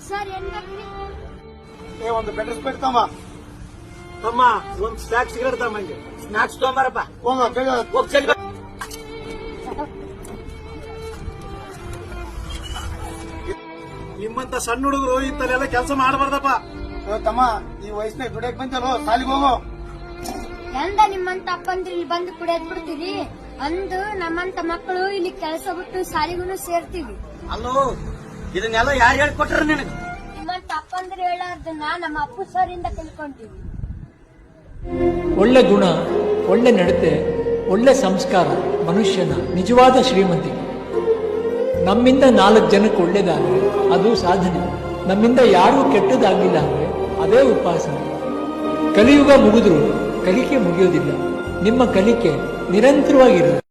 Sir ಏನ್ ಬೇಕ್ರಿ? ಒಂದು ಬೆಟರ್ ಸ್ಪೆಕ್ಟ್ ತಮ್ಮ ತಮ್ಮ ಒಂದ್ ಸ್ನಾಕ್ಸ್ ಸಿಗರೇಟ್ ತಮ್ಮಂಗೆ ಸ್ನಾಕ್ಸ್ ತೊಗೊಂಬಾರಪ್ಪ. ಹೋಗ ಬೇಗ ಹೋಗ್ ಚಲ್ ಬಾ. ನಿಮ್ಮಂತ ಸಣ್ಣ ಹುಡುಗರು ಇಂಥಲ್ಲೆಲ್ಲ ಕೆಲಸ ಮಾಡಬಾರ್ದಪ್ಪ. ತಮ್ಮ ಈ ವಯಸ್ಸಿನಾಗ ದುಡಿಯಕ್ ಬಂತಲ್ಲೋ ಸಾಲಿಗೆ ಹೋಗೋ. ಎಂದ ನಿಮ್ಮಂತ ಅಪ್ಪಂದ್ರೆ ಇಲ್ಲಿ ಬಂದು ಕುಡಿಯೋದ್ ಬಿಡ್ತೀವಿ ಅಂದು ನಮ್ಮಂತ ಮಕ್ಕಳು ಇಲ್ಲಿ ಕೆಲಸ ಬಿಟ್ಟು ಸಾಲಿಗೂ ಸೇರ್ತೀವಿ. ಅಲ್ಲೋ ಇದನ್ನೆಲ್ಲ ಯಾರು ಹೇಳ್ಕೊಟ್ರ ನಿನಗ? ನಿಮ್ಮಂತ ಅಪ್ಪಂದ್ರೆ ಹೇಳೋದನ್ನ ನಮ್ಮ ಅಪ್ಪು ಸರ್ ಇಂದ ತಿಳ್ಕೊಂತೀವಿ. ಒಳ್ಳೆ ಗುಣ, ಒಳ್ಳೆ ನಡತೆ, ಒಳ್ಳೆ ಸಂಸ್ಕಾರ ಮನುಷ್ಯನ ನಿಜವಾದ ಶ್ರೀಮಂತಿಕೆ. ನಮ್ಮಿಂದ 4 ಜನಕ್ಕೆ ಒಳ್ಳೇದಾದ್ರೆ ಅದು ಸಾಧನೆ. ನಮ್ಮಿಂದ ಯಾರಿಗೂ ಕೆಟ್ಟದಾಗಿಲ್ಲ ಅಂದ್ರೆ ಅದೇ ಉಪಾಸನೆ. ಕಲಿಯುಗ ಮುಗಿದ್ರೂ ಕಲಿಕೆ ಮುಗಿಯೋದಿಲ್ಲ. ನಿಮ್ಮ ಕಲಿಕೆ ನಿರಂತರವಾಗಿರಲಿ.